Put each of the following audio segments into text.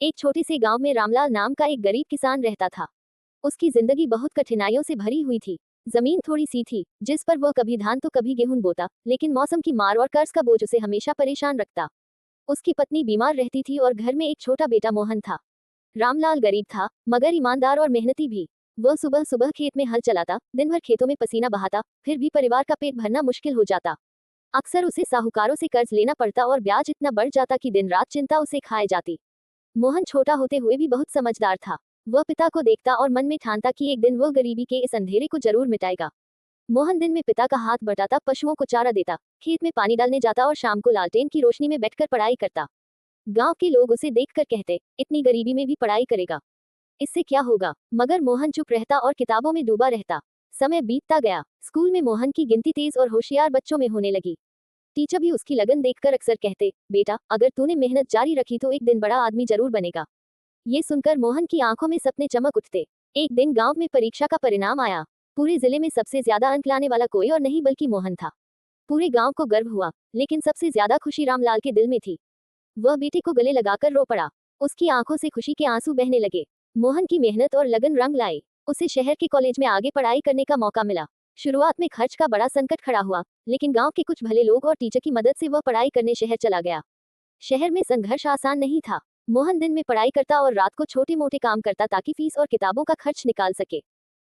एक छोटे से गांव में रामलाल नाम का एक गरीब किसान रहता था। उसकी जिंदगी बहुत कठिनाइयों से भरी हुई थी। जमीन थोड़ी सी थी जिस पर वह कभी धान तो कभी गेहूं बोता, लेकिन मौसम की मार और कर्ज का बोझ उसे हमेशा परेशान रखता। उसकी पत्नी बीमार रहती थी और घर में एक छोटा बेटा मोहन था। रामलाल गरीब था मगर ईमानदार और मेहनती भी। वह सुबह सुबह खेत में हल चलाता, दिन भर खेतों में पसीना बहाता, फिर भी परिवार का पेट भरना मुश्किल हो जाता। अक्सर उसे साहूकारों से कर्ज लेना पड़ता और ब्याज इतना बढ़ जाता कि दिन रात चिंता उसे खाए जाती। मोहन छोटा होते हुए भी बहुत समझदार था। वह पिता को देखता और मन में ठानता कि एक दिन वह गरीबी के इस अंधेरे को जरूर मिटाएगा। मोहन दिन में पिता का हाथ बटाता, पशुओं को चारा देता, खेत में पानी डालने जाता और शाम को लालटेन की रोशनी में बैठकर पढ़ाई करता। गांव के लोग उसे देखकर कहते, इतनी गरीबी में भी पढ़ाई करेगा, इससे क्या होगा। मगर मोहन चुप रहता और किताबों में डूबा रहता। समय बीतता गया। स्कूल में मोहन की गिनती तेज और होशियार बच्चों में होने लगी। टीचर भी उसकी लगन देखकर अक्सर कहते, बेटा अगर तूने मेहनत जारी रखी तो एक दिन बड़ा आदमी जरूर बनेगा। ये सुनकर मोहन की आंखों में सपने चमक उठते। एक दिन गांव में परीक्षा का परिणाम आया। पूरे जिले में सबसे ज्यादा अंक लाने वाला कोई और नहीं बल्कि मोहन था। पूरे गांव को गर्व हुआ, लेकिन सबसे ज्यादा खुशी रामलाल के दिल में थी। वह बेटे को गले लगाकर रो पड़ा। उसकी आंखों से खुशी के आंसू बहने लगे। मोहन की मेहनत और लगन रंग लाए। उसे शहर के कॉलेज में आगे पढ़ाई करने का मौका मिला। शुरुआत में खर्च का बड़ा संकट खड़ा हुआ, लेकिन गांव के कुछ भले लोग और टीचर की मदद से वह पढ़ाई करने शहर चला गया। शहर में संघर्ष आसान नहीं था। मोहन दिन में पढ़ाई करता और रात को छोटे मोटे काम करता ताकि फीस और किताबों का खर्च निकाल सके।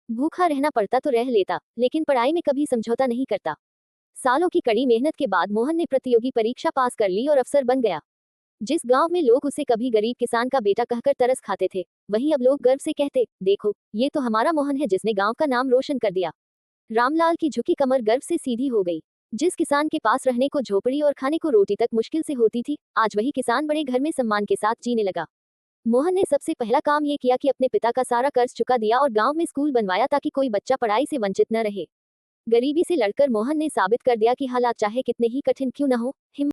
भूखा रहना पड़ता तो रह लेता, लेकिन पढ़ाई में कभी समझौता नहीं करता। सालों की कड़ी मेहनत के बाद मोहन ने प्रतियोगी परीक्षा पास कर ली और अफसर बन गया। जिस गांव में लोग उसे कभी गरीब किसान का बेटा कहकर तरस खाते थे, वहीं अब लोग गर्व से कहते, देखो ये तो हमारा मोहन है जिसने गांव का नाम रोशन कर दिया। रामलाल की झुकी कमर गर्व से सीधी हो गई। जिस किसान के पास रहने को झोपड़ी और खाने को रोटी तक मुश्किल से होती थी, आज वही किसान बड़े घर में सम्मान के साथ जीने लगा। मोहन ने सबसे पहला काम ये किया कि अपने पिता का सारा कर्ज चुका दिया और गांव में स्कूल बनवाया ताकि कोई बच्चा पढ़ाई से वंचित न रहे। गरीबी से लड़कर मोहन ने साबित कर दिया कि हालात चाहे कितने ही कठिन क्यों न हो, हिम्मत